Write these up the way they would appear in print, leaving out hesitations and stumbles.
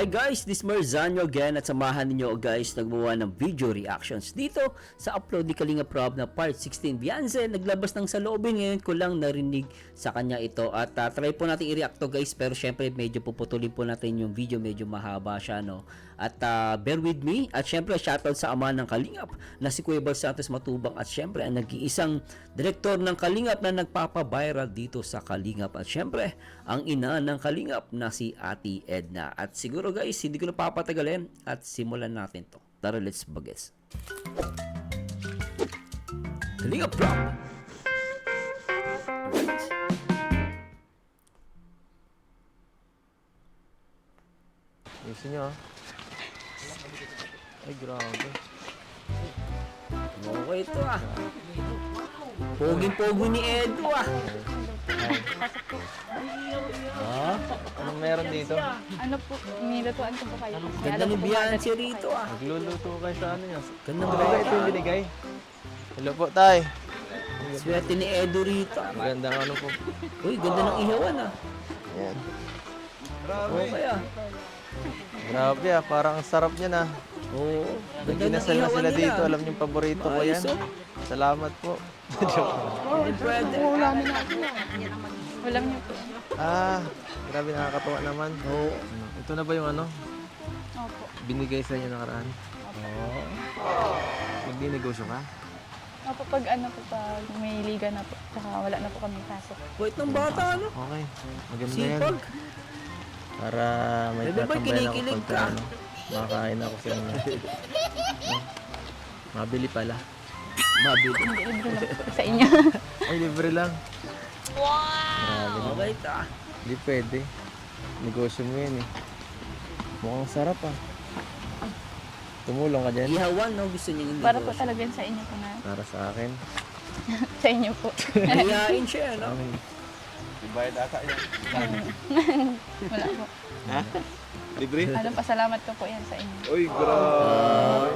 Hi guys, this is Marzano again at samahan ninyo guys nagbuwa ng video reactions dito sa upload ni Kalinga Prab na part 16. Beyonce naglabas ng saloobin, ngayon ko lang narinig sa kanya ito at try po natin i-react to guys, pero syempre medyo puputulin po natin yung video, medyo mahaba siya no. At bear with me at syempre shoutout sa ama ng Kalingap na si Kuya Bal Santos Matubang at syempre ang nag-iisang direktor ng Kalingap na nagpapa-viral dito sa Kalingap at syempre ang ina ng Kalingap na si Ate Edna. At siguro guys, hindi ko na papatagalin at simulan natin to. Tara, let's bagets. Kalingap Prab! Ayusin nyo ah. Ay, grabe. Okay ito ah. Poging-pogi ni Edo ah. Ah? Anong meron dito? Ano po, nilutuan ko po kayo. Kasi Ganda alam ni ko Beyonce rito ah. Nagluluto kayo sa ano nyo. Ganda Talaga ba? ito yung binigay. Hello po, tay. Swerte ni Edo rito ah. Magandang ano po. Uy, ganda ng ihawan ah. Yan. Okay ah. Grabe ah, parang ang sarap niya na. Oo. Ganda ng Ginasal na ihawan sila nila. dito. Alam niyo yung paborito ko Maayos, yan. oh. Salamat po. Joke lang. Hindi pwede. ulamin natin. Ulam niyo po. Ah, grabe nakakatuwa naman. Oo. Ito na ba yung ano? Opo. Binigay sa inyo nakaraan? Oo. Magdinegosyo ka? Opo, pag ano po, pag may liga na po. Tsaka wala na po kami pasok. Wait ng bata ano? Okay. Maganda yan. Sipag. Para may Bebe boy, tatambayan ako kinikilig pagka ka. ano, makakain ako sa inyo. Mabili pala. Mabili. Hindi, libre lang po sa inyo. Ay, libre lang. Grabe naman. Okay ta. Hindi pwede. Negosyo mo yan eh. Mukhang sarap ah. Tumulong ka dyan. Ihawan no, gusto niya hindi. Para po talaga yan sa inyo po na. Para sa akin. Sa inyo po. Iyain siya no. Okay. Bayad ata yan. Wala po. Ha? Libre? Anong pasalamat ko po yan sa inyo. Uy, grabe.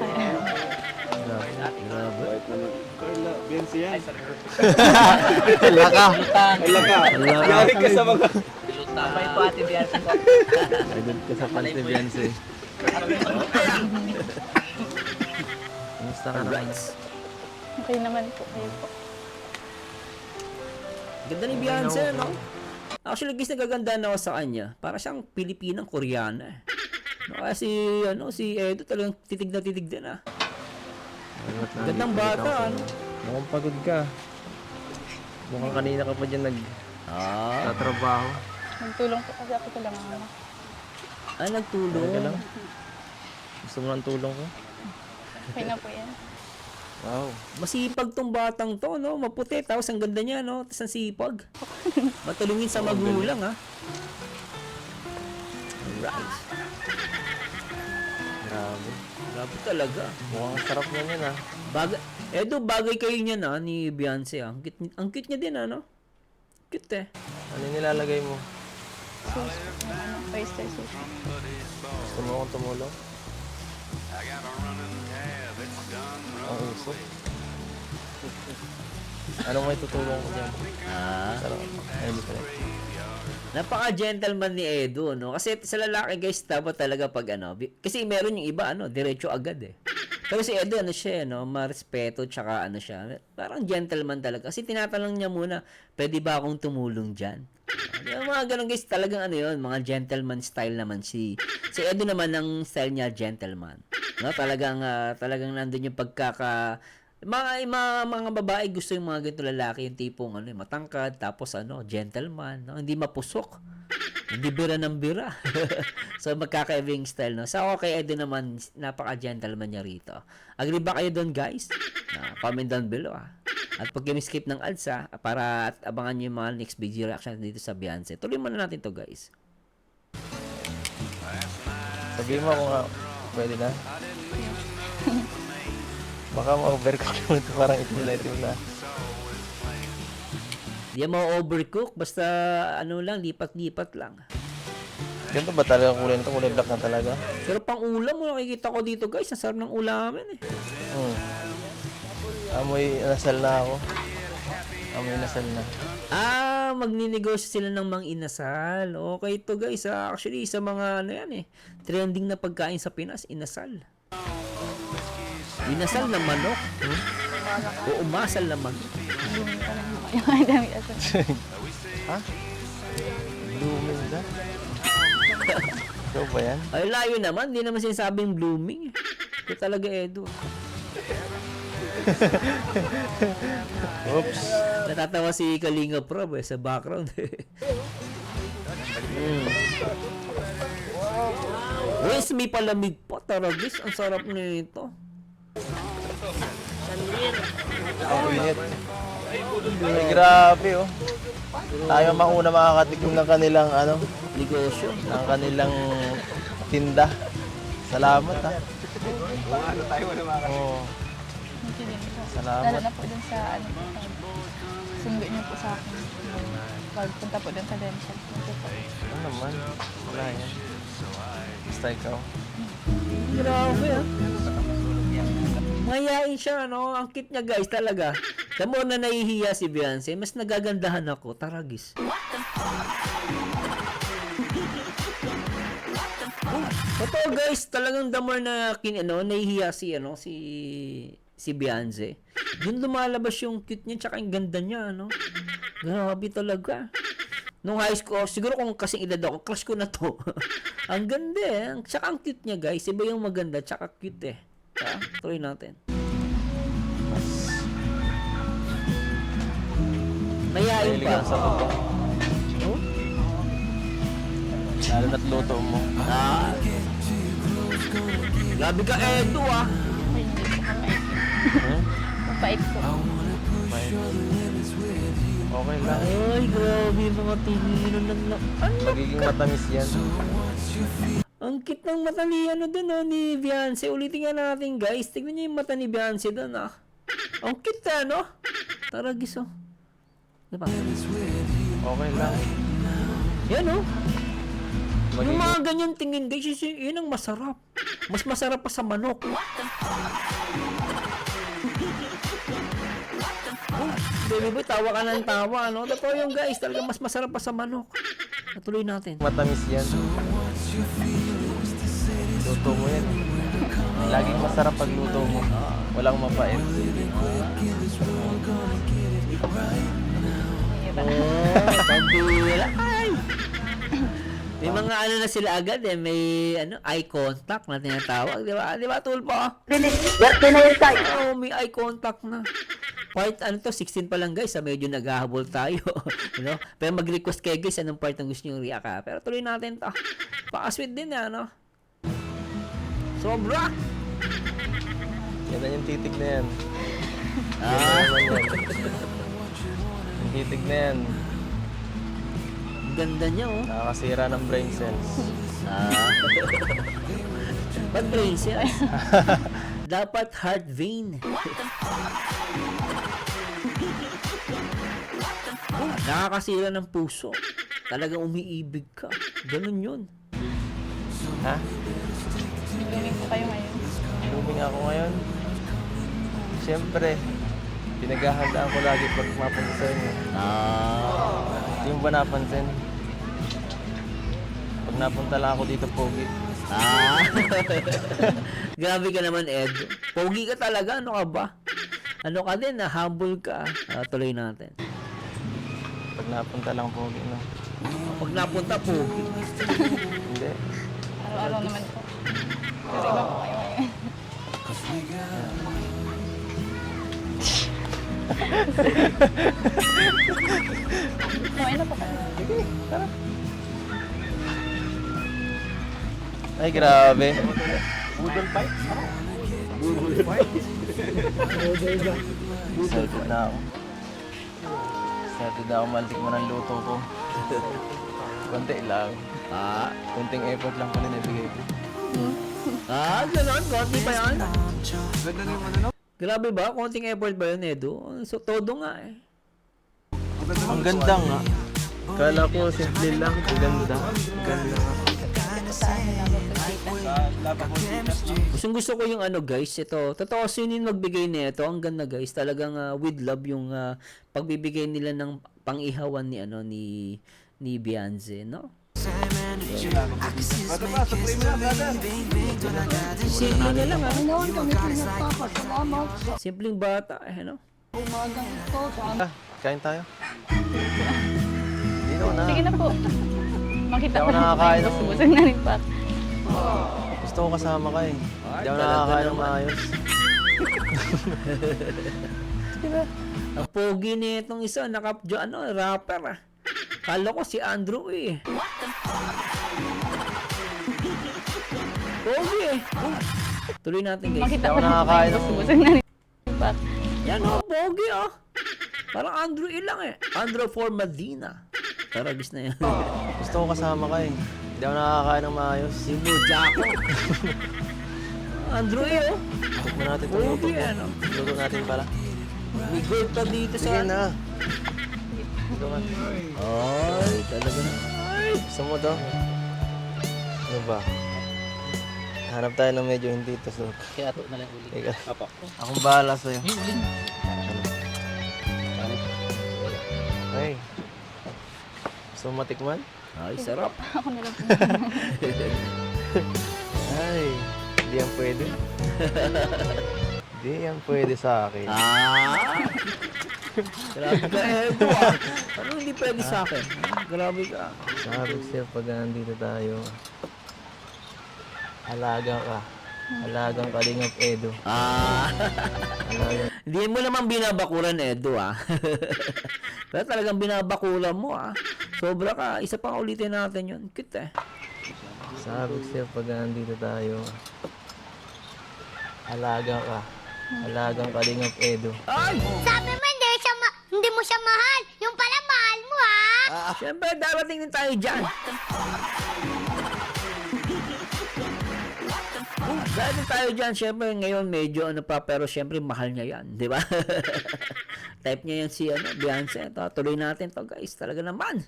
Grabe. Grabe. Bayad naman. Carla, Benzi yan. Wala ka. Wala ka. Yari ka sa mga... Tamay po ate Beyonce po. Agad ka sa Pante Beyonce. Kumusta ka naman? Okay naman po kayo po. Ganda ni Beyonce no. Actually guys, nagaganda na ako sa kanya. Para siyang Pilipinang Koreana eh. No, kasi ano, si Edo talagang titig din ah. Gandang bata ano. Mukhang pagod ka. Mukhang kanina ka pa dyan Ah, nagtatrabaho. Nagtulong po kasi ako lang ano. nagtulong. Talaga lang. Gusto mo ng tulong ko? Okay na po yan. Wow. Masipag tong batang to, no? Maputi, tapos ang ganda niya, no? Tapos ang sipag. Matulungin sa magulang, ha? Alright. Grabe. Grabe talaga. Mukhang sarap na yan ah. Edo, bagay kayo niya na, ni Beyonce, ah. Ang cute niya din, ano? Cute, eh. Ano yung nilalagay mo? Sauce po. Ano, oyster sauce. Gusto mo akong tumulong? Ang uso. Ano may tutulong ko dyan? Ah. Sarap. Ay, hindi pala. Napaka-gentleman ni Edo, no? Kasi sa lalaki, guys, dapat talaga pag, ano, kasi meron yung iba, ano, diretso agad, eh. Pero si Edo, ano siya, no? Marespeto, tsaka, ano siya, parang gentleman talaga. Kasi tinatanong niya muna, pwede ba akong tumulong dyan? Yung mga ganun, guys, talagang, ano yun, mga gentleman style naman si Edo naman, ang style niya, gentleman. No? Talagang nandun yung mga babae gusto yung mga ganito lalaki, yung tipong ano, matangkad, tapos ano, gentleman, no? Hindi mapusok. Hindi bira ng bira. So magkakaiba yung style, no? Sa ako kay Edo naman, napaka-gentleman niya rito. Agree ba kayo doon, guys? Comment down below, ah. At pag skip ng ads, para at abangan niyo yung mga next video reaction dito sa Beyonce. Tuloy muna natin to, guys. Sabihin mo kung pwede na. Baka ma-overcook naman ito. Parang itim na. Di mo overcook, basta ano lang, lipat-lipat lang. Ganito ba talaga kulay nito? Kulay black na talaga? Pero pang ulam mo, nakikita ko dito, guys, ang sarap ng ulamin, eh. Amoy nasal na ako. Amoy nasal na. magninegosyo sila ng mga inasal. Okay to guys. Actually, sa mga ano yan trending na pagkain sa Pinas, inasal. Inasal na manok. O umasal na manok. Blooming pa lang po yung dami asal. Ha? Blooming ka? Ikaw ba yan? Ay, layo naman. Hindi naman sinasabing blooming. Ito talaga, Edu. Oops. Natatawa si Kalinga Prob sa background. Wes, may palamig pa. Taragis, ang sarap nito. Ang init. Ay, grabe oh. Tayo mauna makakatikim ng kanilang Negosyo. ng kanilang tinda. Salamat ha. Oo. Thank you din po. Salamat. Lalo na po dun sa sundo niyo po sa akin. Pagpunta po dun sa dental. Thank you po. Ano naman? Wala yan. Basta ikaw. Grabe Mayayain siya, Ang cute niya, guys, talaga. The more na nahihiya si Beyonce, mas nagagandahan ako. Taragis. Totoo, guys, talagang the more na nahihiya si Beyonce. Yun lumalabas yung cute niya, tsaka yung ganda niya, Grabe talaga. Nung high school, siguro kung kasing edad ako, crush ko na to. Ang ganda Tsaka ang cute niya, guys. Iba yung maganda, tsaka cute tuloy natin. Mayayain Mahilig pa. ako sa luto. Lalo na't luto mo. Grabe ka, Edu, Ay, hindi po mapait. Hmm? Mapait po. Fine. Okay lang. Ay, grabe mga tinginan ng Magiging matamis yan. Ang cute ng mata ni ni Beyonce. Ulitin nga natin, guys. Tignan niyo yung mata ni Beyonce doon, Ang cute, Taragis, Diba? Okay lang. Yan, Yung Magiging mga ganyan tingin, guys, yun ang masarap. Mas masarap pa sa manok. Baby boy, tawa ka ng tawa, Totoo yung guys, talaga mas masarap pa sa manok. Natuloy natin. matamis yan. Luto mo yan. Laging masarap pag luto mo. Walang mapait. Pambira. Ay! May mga na sila agad may eye contact na tinatawag, di ba? Di ba, Tulpo? May eye contact na. Part 16 pa lang, guys, medyo naghahabol tayo. Pero mag-request kayo, guys, anong part ang gusto nyo react, Pero tuloy natin to. Paka-sweet din, Sobra! Yan na yung titig na yan. Ah, Yan yan. Yung titig na yan. ganda niya, Nakakasira ng brain cells. Ba't brain cells? Dapat heart vein. Nakakasira ng puso. Talagang umiibig ka. Ganun yun. Ha? Blooming po kayo ngayon. Blooming ako ngayon. Siyempre, pinaghahandaan ko lagi pag mapunta sa inyo. Hindi mo ba napansin? Pag napunta lang ako dito, pogi. Grabe ka naman, Ed. Pogi ka talaga. Ano ka ba? Ano ka din, humble ka. Tuloy natin. Pag napunta lang, pogi, no? Pag napunta, pogi. Hindi. Araw-araw naman po. Pero iba po kayo ngayon. Kumain na po kayo. Ay, grabe. Excited na ako. Excited na ako malikman ang luto ko. Konti lang. Konting effort lang pala nabigay ko. Ganon. Konti pa yan. Grabe ba? Konting effort ba yun, Edu? So, todo nga Ang ganda nga. Kala ko simple lang. Ang ganda. Ang ganda nga. sa ano lang magpagkita. Sa Lava Continas, no? Gustong gusto ko yung ano guys, ito, totoo sinin magbigay nito, ang ganda guys, talagang with love yung pagbibigay nila ng pang-ihawan ni ano ni Beyonce, no? Bata pa, supreme na, brother. Simple na lang ah. Ngayon kami pinagpapat. Salamat sa Simpleng bata, no? umagang ito. Sa Kain tayo. Dito na. Sige na po. Makita Hindi ako ko na nakakain ng- busog na rin pa. Gusto ko kasama ka eh. Hindi ako nakakain ng maayos. Ang pogi nitong isa, rapper ah. Kala ko si Andrew eh. Pogi eh. Tuloy natin guys. Makita Hindi ko ako na nakakain ng... busog na rin pa. Yan oh, pogi oh. Parang Andrew ilang eh. Andrew for Medina. Taragis na yan. Gusto ko kasama ka eh. Hindi ako nakakain ng maayos. Si Mujako. Andrew eh oh. Tikman natin ito. Luto Pogi ko. ano. Luto natin pala. May gold pa dito Sige sa... na. Luto ka. Ay, talaga na. Ay. Gusto mo to? Ano ba? Hanap tayo ng medyo hindi ito. So, Kaya ito na lang uli. teka. Apo. Akong bahala sa'yo. Ay. Gusto mo matikman? Ay, sarap. Ako na lang po. Ay. Hindi yan pwede. Hindi yan pwede sa akin. Grabe ka, Ego ah. Ano hindi pwede sa akin? Grabe ka. Sabi ko sa'yo, pag nandito tayo, alaga ka. Alagang kalingap Edo. Alagang... Hindi mo naman binabakuran, Edo ah. Pero talagang binabakuran mo ah. Sobra ka. Isa pa ulitin natin yun. Cute eh. Sabi ko sa'yo, pag nandito tayo, alaga ka. Alagang kalingap Edo. Ay! Sabi mo hindi mo siya mahal. Yung pala mahal mo ha. Siyempre, darating din tayo dyan. Darating tayo dyan. Siyempre, ngayon medyo ano pa, pero siyempre mahal niya yan. Di ba? Type niya yan si Beyonce. Ito, tuloy natin to guys. Talaga naman.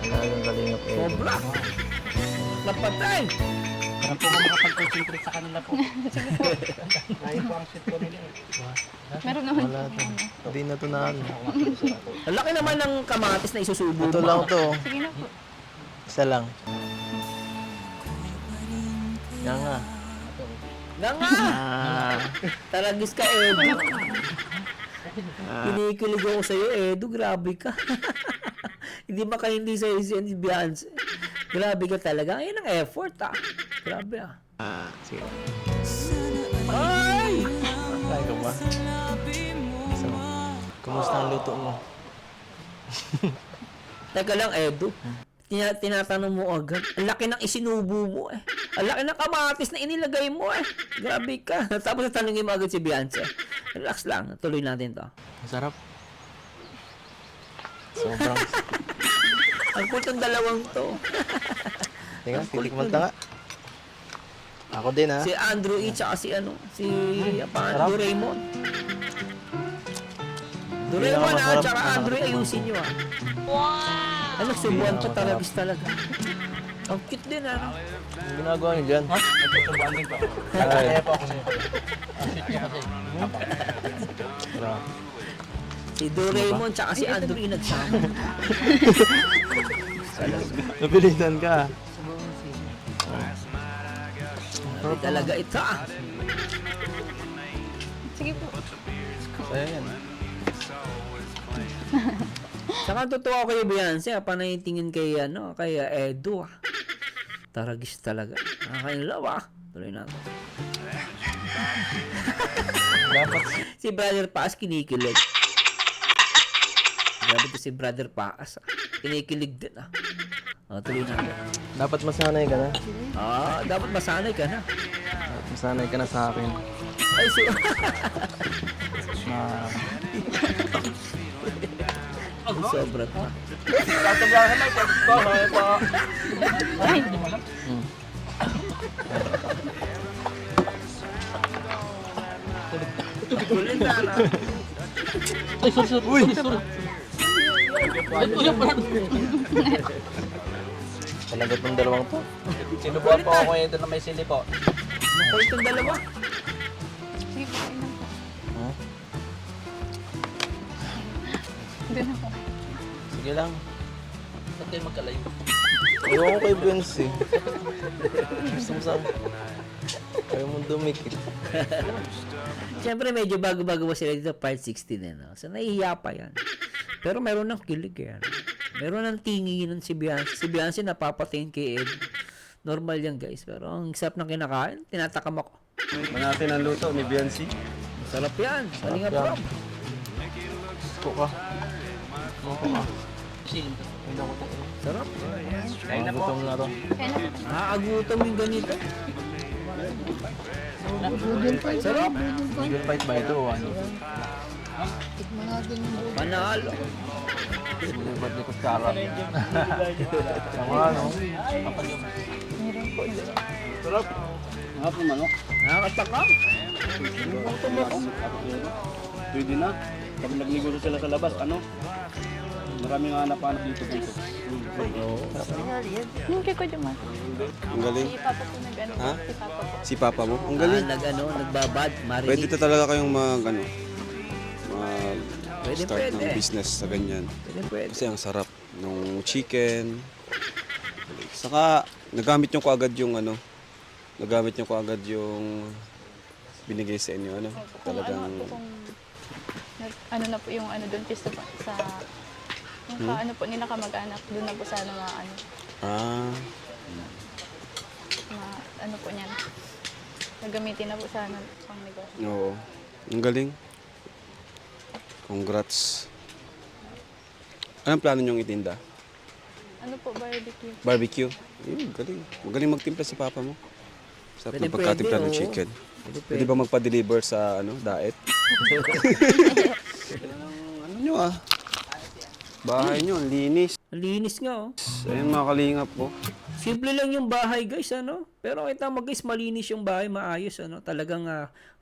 Alagang kalingap Edo. Sobra. Napatay. Parang po ka makapag-concentrate sa kanila po. Ayun po ang shit ko nila. Meron naman Wala po. to. Hindi na to na ano. Ang laki naman ng kamatis na isusubo Ito mo. lang to. Sige na po. Isa lang. Yan nga. Na nga! Taragis ka, Edu. Kinikilig ako sa'yo, Edu. Grabe ka. Hindi makahindi sa'yo si Beyonce. Grabe ka talaga. Ayun ang effort, ah. Grabe, ah. Sige. Ay! Ay, ka ba? So, kumusta ang luto mo? Teka lang, Edu. Tinatanong mo agad. Ang laki ng isinubo mo, eh. Ang laki ng kamatis na inilagay mo, eh. Grabe ka. Tapos tatanungin mo agad si Beyonce. Relax lang. Tuloy natin to. Masarap. Sobrang... Ang putong dalawang to. Tingnan, titikman ta nga. Ako din ha. Si Andrew E. tsaka si Sarap. Doraemon. Hindi Doraemon naman ah, masarap. tsaka Andrew ayusin nyo ah. Wow! Ano, subuan pa talagis talaga. Ang cute din ano. Ang ginagawa niyo dyan? Nagtutubuan din po. Ay, Kaya po ako sa'yo. Ang shit niya kasi. sarap. Si Doraemon tsaka si Andrew E. nagsama. Napilitan ka. Grabe talaga ito ah. Sige po. Ayan. Tsaka totoo ako kay Beyonce, panaytingin kay Edu ah. Taragis talaga. Nakakainlaw ah. Tuloy natin. Dapat Si Brother Paas kinikilig. Grabe to si Brother Paas ah. Kinikilig din ah. Tuloy natin. dapat masanay ka na. Dapat masanay ka na. Masanay ka na sa akin. Ay, Na sobra to. Ay, Kulit na na. Ay, sorry. Uy! Sorry. Ay, uy, parang... Talaga itong dalawang to. Sinubuan po ako ngayon doon na may sili po. Makulit yung dalawa. Sige po, kain lang po. Huh? Doon ako. Sige lang. Ba't kayo magkalayo? Ewan ko kay Benz eh. Gusto mo saan? Ayaw mong dumikit. Siyempre medyo bago-bago pa sila dito, part 16 eh, no? So nahihiya pa yan. Pero meron ng kilig yan. Meron ng tinginan si Beyonce. Si Beyonce napapatingin kay Ed. Normal yan guys. Pero ang sarap ng kinakain, tinatakam ako. Natin ang luto ni Beyonce. Sarap yan. Kalinga yan. prop. Gusto ka. Silim ka. Sarap. Kain na po. Gutom na to. Kaya na po. Nakakagutom yung ganito. Sarap. Good fight ba ito o ano? Panalo. Ba't ni Kutsara? Ang ano? Nga po manok. Nakakatakam. Gutom ako. Pwede na. Pag nagnegosyo sila sa labas, ano? Maraming hanap-hanap dito. Yung kay Kuya Mar. Ang galing. Si Papa po nag-ano. Ha? Si Papa po. Si Papa mo? Ang galing. Nagbabad. Marinig. Pwede to talaga kayong Pwede, start pwede. ng business sa ganyan. Pwede. Kasi ang sarap ng chicken. Saka nagamit nyo ko agad yung binigay sa inyo. Ano? Kung Talagang ano po, kung ano na po yung ano doon pista po sa yung ano po nila kamag-anak doon na po sa mga ano mga ano po niyan nagamitin na po sa ano pang negosyo. oo. Ang galing. Congrats. Anong plano nyong itinda? Ano po barbecue. Barbecue? Yun, galing. Magaling magtimpla si Papa mo. Sarap Pwede, ng pagkatimpla pwede, ng oo. chicken. Pwede. Pwede ba magpa-deliver sa diet? Ano nyo Bahay nyo, ang linis. Ang linis nga oh. Ayun mga kalingap po. Simple lang yung bahay guys ano. Pero kita mo guys malinis yung bahay, maayos ano. Talagang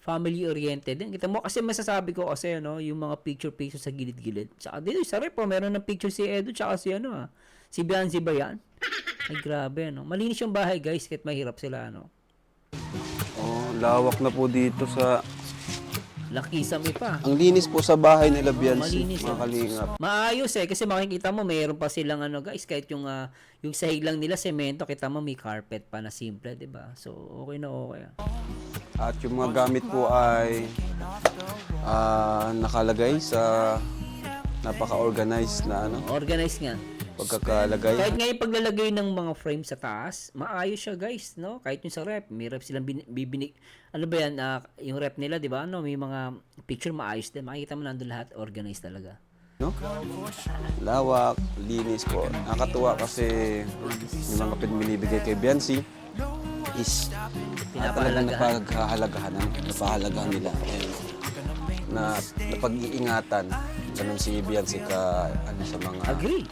family oriented din. Kita mo kasi masasabi ko kasi ano, yung mga picture sa gilid-gilid. Tsaka dito sa rep meron ng picture si Edo tsaka si si Beyonce ba yan? Ay grabe ano. Malinis yung bahay guys kahit mahirap sila ano. Oh, lawak na po dito sa... Lakisame pa. Ang linis po sa bahay nila Beyonce, Malinis, mga oh. kalingap. Maayos kasi makikita mo mayroon pa silang ano guys kahit yung sahig lang nila semento kita mo may carpet pa na simple, 'di ba? So okay na okay. At yung mga gamit po ay nakalagay sa napaka-organized na Organized nga. pagkakalagay. Kahit nga yung paglalagay ng mga frame sa taas, maayos siya guys, no? Kahit yung sa rep, may rep silang bibinig. Ano ba yan? Yung rep nila, di ba? No, may mga picture maayos din. Makikita mo nandun lahat, organized talaga. No? Lawak, linis po. Nakakatuwa kasi yung mga binibigay kay Beyonce is talagang napahalagahan nila. Na napag-iingatan. Ganun si Beyonce sa mga Agree.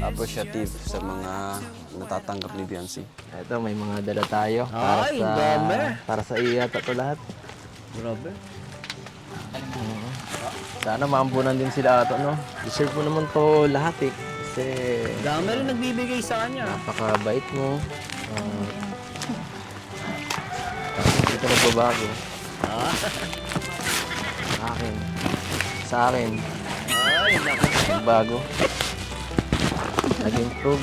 appreciative sa mga natatanggap ni Beyonce. Ito, may mga dala tayo. Ay, dami. Para sa iyo at ito lahat. Grabe. Sana maambunan din sila ato, no? Deserve mo naman to lahat eh. Kasi Dami rin nagbibigay sa kanya. napakabait mo. Tapos dito nagbabago. Sa akin. Sa akin. Ay, naku. Nagbago. Nag-improve.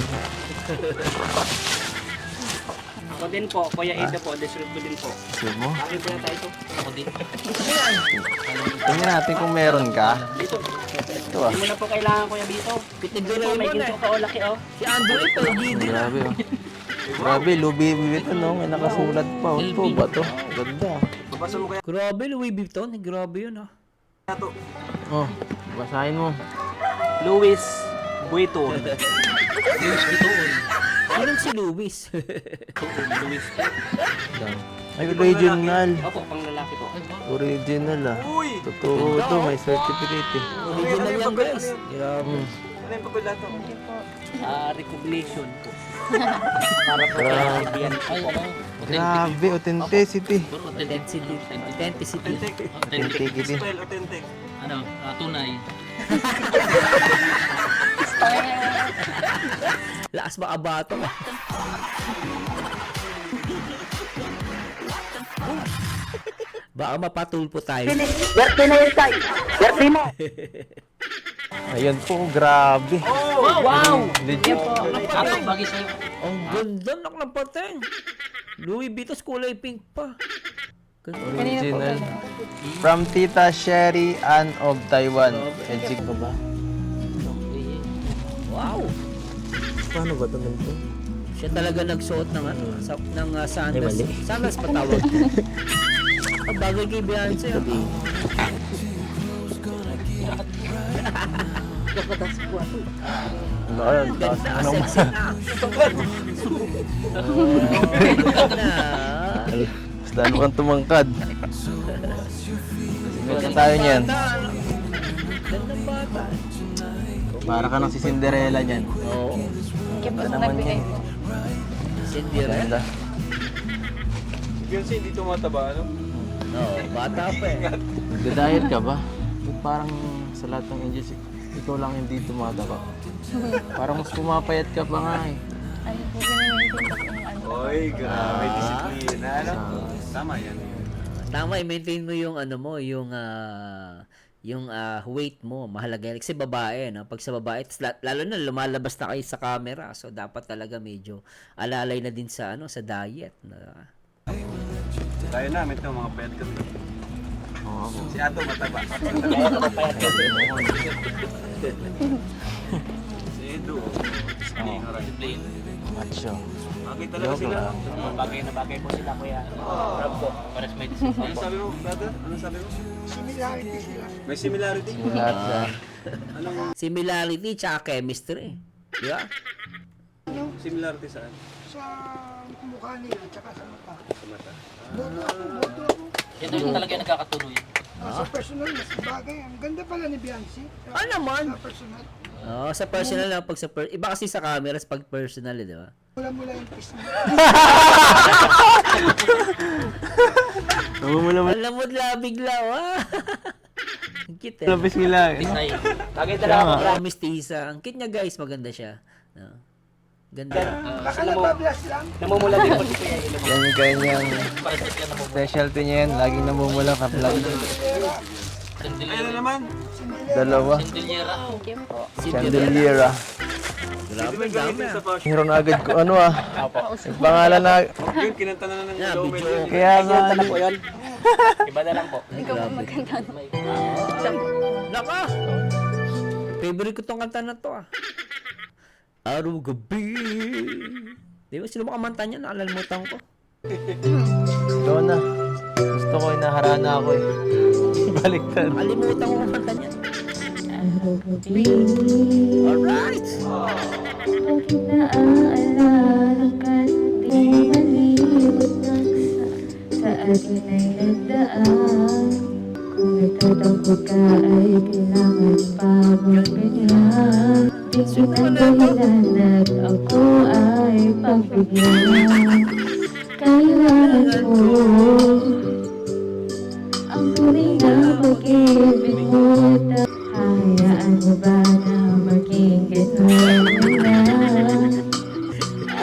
Ako din po, Kuya Edo po, deserve ko din po. Deserve mo? Akin po na tayo ito. Ako din. Tingnan natin kung meron ka. Dito. Ito ah. Hindi mo na po kailangan Kuya Bito. Pitig Dito po, may ginto ka o laki oh. Si Andrew ito, gidi na. Grabe oh. Grabe, Louis Vuitton no? May nakasulat pa. Ito ba to? Ganda. Grabe, Louis Vuitton. Grabe yun Oh, basahin mo. Louis Vuitton. Sinong si Louis? Louis. Ay, original. Opo, pang lalaki po. Original ah. Totoo to, may certificate eh. Original yan guys. Grabe. Recognition po. Para po kay Beyonce po. Grabe, authenticity. Authenticity. Authenticity. Authenticity. Ano, tunay. Lakas makabato. Baka mapatulpo tayo. Ayun po, grabe. Wow! Legit. Ang ganda ng pateng. Louis Vuitton kulay pink pa. Original. From Tita Sherry Ann of Taiwan. Edging ko ba? Wow! Paano ba ito nito? Siya talaga nagsuot ng sandals. Sandals patawag. Ang bagay kay Beyonce. Ano kaya? Ganda, Ano sexy na. Ganda. Mas lalo kang tumangkad. Simulan tayo niyan. Gandang bata. Para ka ng si Cinderella niyan. Oo. Thank you po sa naman nagbigay yan. po. Cinderella. Ganda. Beyonce, hindi tumataba, ano? Oo, bata pa eh. Nagda-diet ka ba? Ba't parang sa lahat ng angels, ikaw lang hindi tumataba? Parang mas pumapayat ka pa nga eh. Ano po, binamaintain ko po yung ano. Oy, grabe, disiplina, ano? Tama yan. Tama, i-maintain mo yung ano mo, yung weight mo, mahalaga yan. Kasi babae, no? Pag sa babae, lalo na lumalabas na kayo sa camera, so dapat talaga medyo alalay na din sa sa diet. Tayo namin ito, mga pet ko. Si Ato mataba. Si Edu. Macho. Bagay talaga sila. Bagay na bagay po sila, kuya. Rob po. Pares may disipline Ano po. sabi mo, brother? Ano sabi mo? Similarity sila. May similarity? Lahat yan. Similarity tsaka chemistry. Di ba? Similarity saan? Sa mukha nila, tsaka sa mata. Sa mata. Boto ako. Ito yung talaga yung nagkakatuloy. Sa personal, mas bagay. Ang ganda pala ni Beyonce. Ah, naman. Sa personal. Oh, sa personal lang pag iba kasi sa cameras pag personal, di ba? Mula-mula yung kiss niya. Alam mo la bigla, wa. Ang cute eh. Labis nila eh. Bisay. Bagay talaga ako, bro. Mistisa. Ang cute niya guys, maganda siya. No. Ganda. Baka nabablas lang. Namumula din po si kuya. Yan yung kanyang Pares na namumula. specialty niya yan. Laging namumula ka vlog. Ayun na naman. Dalawa. Sindelyera. Thank you po. Chandeliera. Grabe, ang dami ah. Hero na agad ko ano ah. Pangalan na. Yun, kinanta na ng Yeah, Lomel video. yun. Kaya nga. Ano po yun? Iba na lang po. Ikaw po magkanta. Naka! Favorite ko tong kanta na to ah. Araw gabi. Di ba sino makamanta niya? Nakalimutan ko. Ito na. Gusto ko inaharana ako eh. Baliktad. Nakalimutan ko ang kanta niya. Alright! Bakit naaalala ka't di malibot ng sa atin ay nagdaan. Kung nagtatampo ka ay kailangan pa magganyan. Di kinagahilan at ako ay pagbigyan. Kailangan mo ang tunay na pag-ibig mo. Hayaan mo ba na maging ganun na?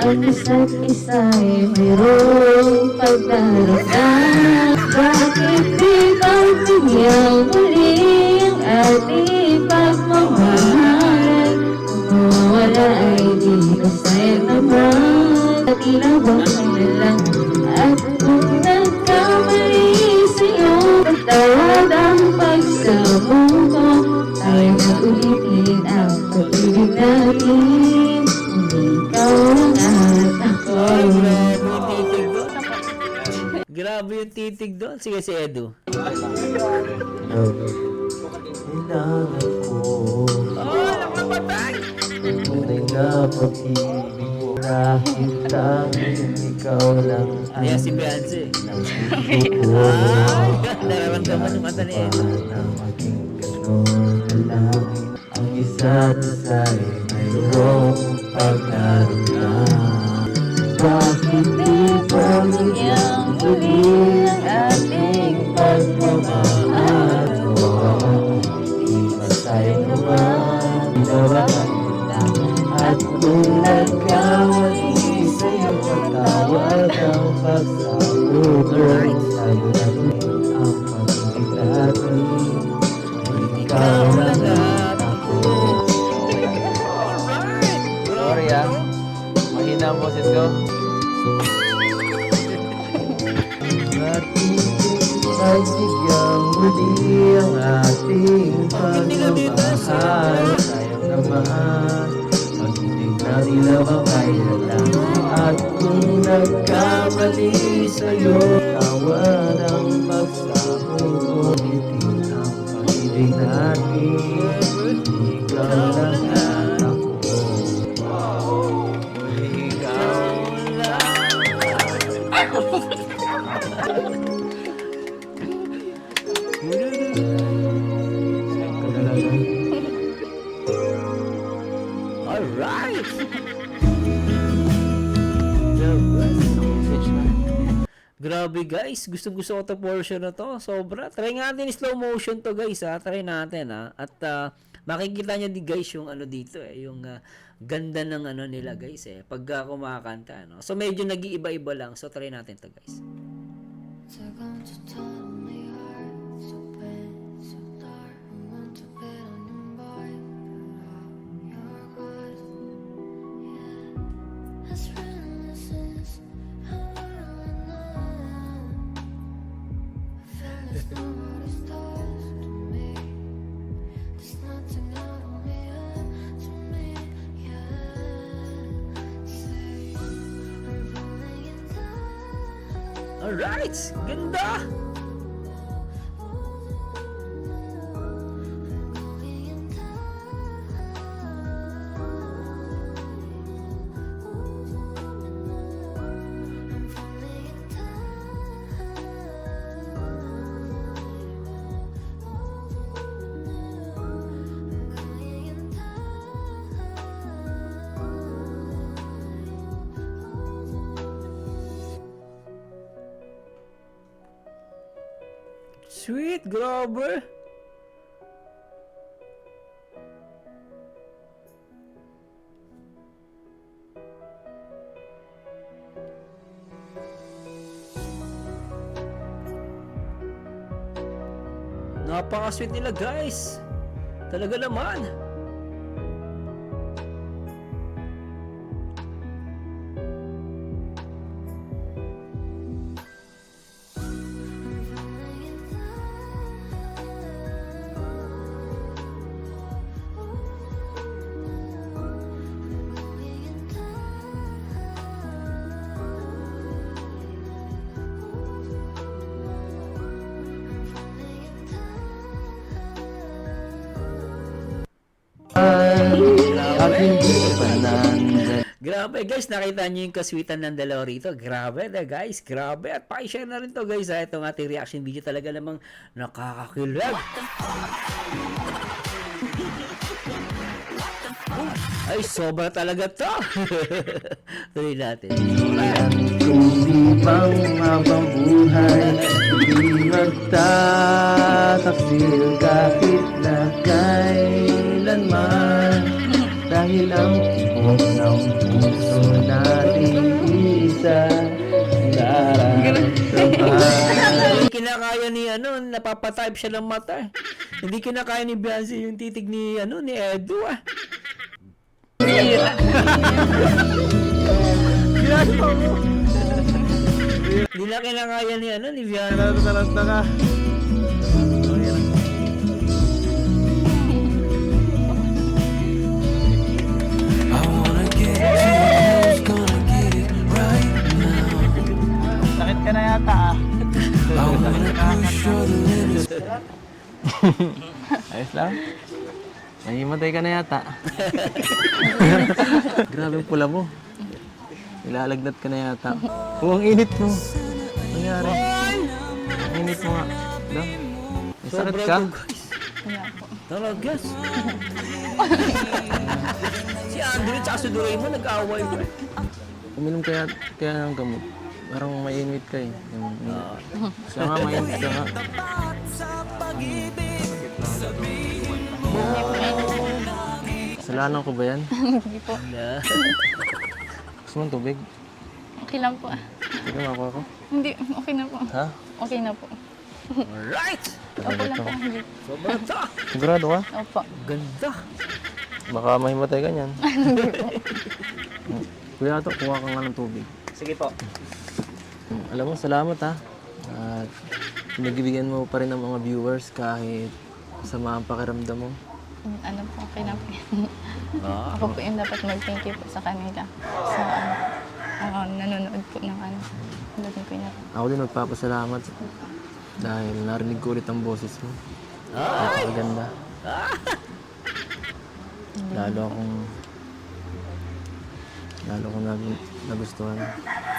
Ang isa't isa ay mayroong pagdarasal. Bakit di pagbigyan muli ang ating pagmamahal? Kung mawala ay di ko sa'yo naman. Tila ba na lang at kung nagkamali sa'yo, patawad ang pagsamo ko. Tayo na ulitin ang pag-ibig natin. Kung ikaw lang at ako. Grabe yung titig doon. Sige si Edu. Kailangan ko. Oh, nakapatay! Tunay na pag-ibig mo. Kahit tanging ikaw lang Kaya si Beyonce. ko. Ay, nararamdaman yung kanta ni Edu. Sana maging gano'n na lang. Ang isa't isa ay mayroong pagdarasal. Bakit di pagbigyan muli ang ating pagmamahal? Di ba sa'yo naman ginawa at kung nagkamali sa'yo, patawad ang pagsabog ko. Lalo na rin ang pag-ibig natin. Ikaw lang at ako. Sorry ah, mahina ang boses ko. Pagbigyan muli ang ating pagmamahal. Sayang naman, pag-ibig na dilawang kailan. At kung nagkamali sa'yo, tawad ang pagsabog ko. Ulitin ang pag-ibig natin. Ikaw lang at ako. Ikaw Alright! Grabe guys, gustong-gusto ko to portion na to. Sobra. Try nga natin slow motion to guys ha. Try natin ha. At makikita nyo di guys yung ano dito yung ganda ng ano nila guys pag kumakanta no. So medyo nag-iiba-iba lang. So try natin to guys. Alright! Ganda! Sweet, grabe. Napaka-sweet nila, guys. Talaga naman. Grabe guys, nakita nyo yung kaswitan ng dalawa rito. Grabe na guys, grabe. At pakishare na rin to guys ha. Itong ating reaction video talaga namang nakakakilig. Ay, sobra talaga to. Tuloy natin. Kung di pang habang buhay, di magtataksil kahit na kailanman. Dahil ang tibok ng puso natin isa nararamdaman. Hindi kinakaya ni napapatype siya ng mata. Hindi kinakaya ni Beyonce yung titig ni ni Edu Hindi na kinakaya ni ni Beyonce. Taranta ka. Sakit ka na yata ah. Ayos lang. Nahimatay ka na yata. Grabe ang pula mo. Ilalagnat ka na yata. Oh, ang init mo. Nangyari. Ang init mo nga. Dam. May sakit ka? Talaga. Si Andrew at si Doraemon nag-away ko. Uminom kaya ng gamot. Parang mainit ka eh. Siya nga, mainit ka nga. Kasalanan ko ba yan? Hindi po. Na. Gusto mo ng tubig? Okay lang po. Sige, makuha ko. Hindi, okay na po. Ha? Okay na po. Alright! Opo lang po. Hindi. Sobrang ta! Sigurado ka? Opo. Ganda! Baka mahimatay ka niyan. Kuya Ato, kuha ka nga ng tubig. Sige po. Alam mo, salamat ha. At pinagbibigyan mo pa rin ng mga viewers kahit sama ang pakiramdam mo. Ano po, okay na po. Ako po yung dapat mag-thank you po sa kanila. Sa nanonood po ng ano. Nanonood ko niya. Ako din magpapasalamat dahil narinig ko ulit ang boses mo. Napakaganda. Lalo akong nagustuhan.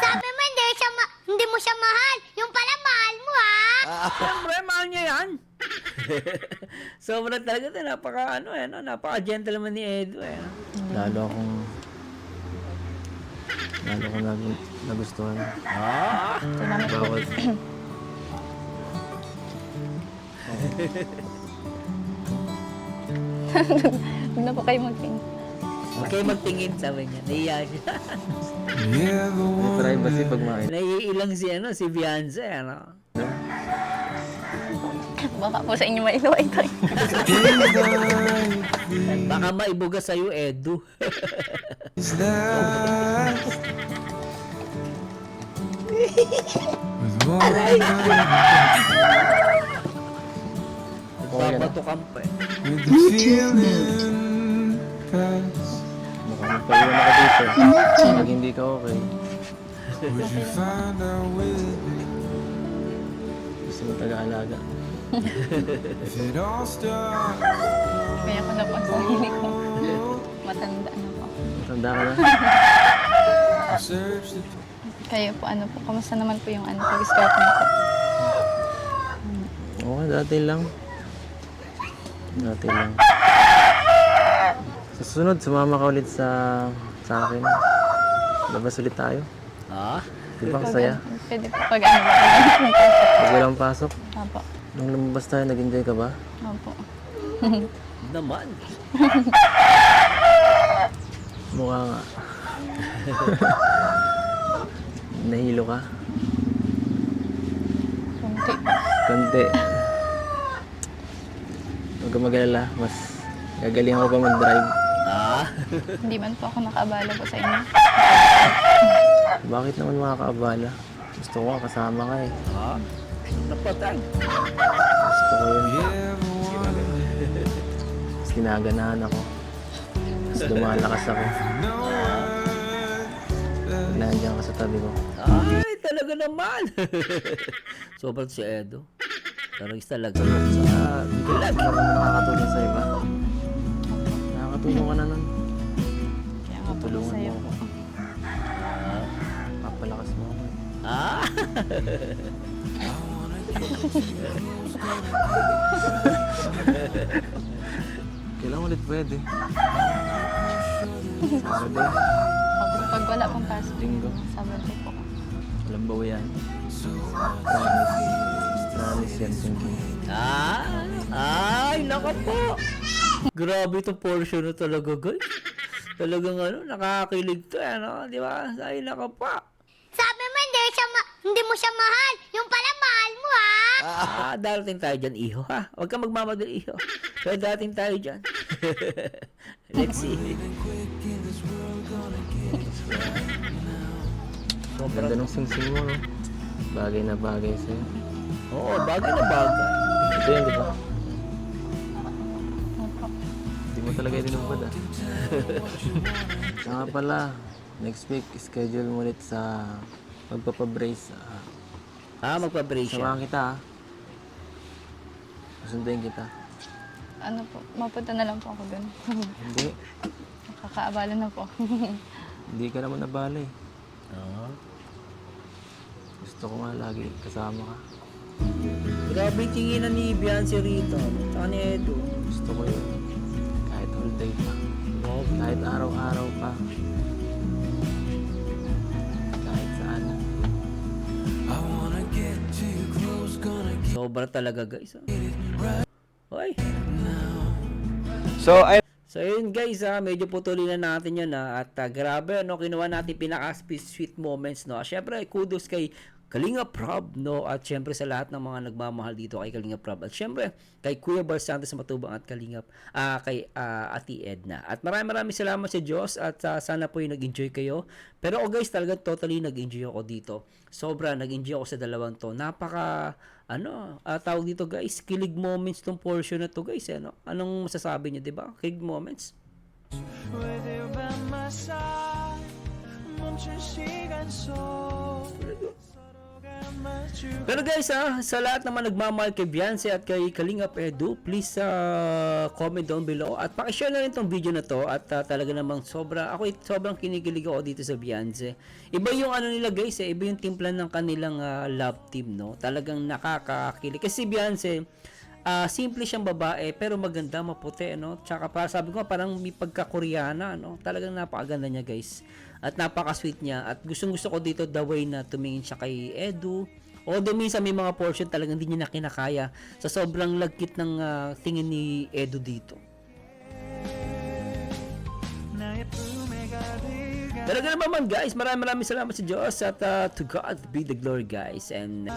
Sabi mo hindi mo siya mahal. Yung pala mahal mo, ha? Siyempre, mahal niya yan. Sobrang talaga ito. Napaka-gentleman ni Edo. Lalo akong nagustuhan. Salamat po. Bawat Huwag na po kayo mag-thank. Huwag kayo magtingin, sabi niya. Nahiya siya. may privacy pag Naiilang si Beyonce, ano? Baka po sa inyo mailuwa ito. Baka maibuga sa'yo, Edu. Nagbabatukam pa eh. Baka magpaiwan ako dito. Pag hindi ka okay. Gusto mo taga-alaga. Kaya ko na po ang sarili ko. Matanda na po. Tanda ka na. Kayo po, ano po, kamusta naman po yung pag-scout niyo po? Okay, dati lang. Sa susunod, sumama ka ulit sa akin. Labas ulit tayo. Di ba kasaya? Pwede po pag ano ba? Pag walang pasok. Opo. Nung lumabas tayo, nag-enjoy ka ba? Opo. Naman. Mukha nga. Nahilo ka? Kunti po. Konti. Huwag ka mag-alala. Mas gagalingan ko pa mag-drive. Hindi man po ako nakaabala po sa inyo. Bakit naman makakaabala? Gusto ko nga kasama ka eh. Napatay. Gusto ko yun. Mas ginaganahan ako. Mas lumalakas ako. Pag nandiyan ka sa tabi ko. Ay, talaga naman. Sobrang si Edo. Tarais talaga. Hindi ko lang nakakatulong sa iba. Nakakatulong ka na nun. Kaya nga po Tutulungan sa'yo mo po. ako. Papalakas mo ako. Kailan ulit pwede? Saturday, Pag wala pong pasok, Linggo. Sabado po. walang bawian. Promise. Promise yan, Singking. Ay, naka po. Grabe itong portion na talaga, guys. Talagang nakakilig to, di ba? Ay, naka pa. Sabi mo hindi mo siya mahal. Yung pala mahal mo, ha? Darating tayo dyan, iho, ha? Huwag ka magmamadali, iho. Pero darating tayo dyan. Let's see. Ganda nung sing-sing mo, no? Bagay na bagay sa'yo. Oo, bagay na bagay. Ito yan, di ba? Opo. Hindi mo talaga itinubad, ah. Saka pala, next week, schedule mo ulit sa magpapabrace. Magpa-brace siya. Samahan kita, ah. Susunduin kita. Ano po, mapunta na lang po ako dun. Hindi. Nakakaabala na po. Hindi ka naman nabala, eh. Oo. Gusto ko nga lagi kasama ka. Grabe yung tinginan ni Beyonce rito. Tsaka ni Edo. Gusto ko yun. Kahit all day pa. Kahit araw-araw pa. Kahit saan. Sobra talaga, guys. Hoy. So, So yun guys, medyo putulin na natin yun at grabe no, kinuha natin pinaka sweet moments no. Syempre kudos kay Kalinga Prab no, at syempre sa lahat ng mga nagmamahal dito kay Kalinga Prab, at syempre kay Kuya Bar Santos Matubang at Kalinga kay Ate Edna. At maraming salamat sa Diyos at sana po yung nag-enjoy kayo. Pero guys, talaga totally nag-enjoy ako dito. Sobra nag-enjoy ako sa dalawang to. Napaka tawag dito guys, kilig moments tong portion na to guys, ano? Anong masasabi niyo, 'di ba? Kilig moments. Pero guys sa lahat naman nagmamahal kay Beyonce at kay Kalingap Edu, please comment down below at paki-share na rin tong video na to. At talaga namang sobrang kinikilig ako dito sa Beyonce. Iba yung ano nila guys, iba yung timplan ng kanilang love team no. Talagang nakakakilig kasi Beyonce simple siyang babae pero maganda, maputi no. Tsaka para sabi ko parang may pagka-Koreana no. Talagang napakaganda niya guys. At napaka-sweet niya at gustong-gusto ko dito the way na tumingin siya kay Edu. Although minsan may mga portion talagang hindi niya na kinakaya sa sobrang lagkit ng tingin ni Edu dito. Talaga naman guys, maraming salamat sa Diyos at to God be the glory guys, and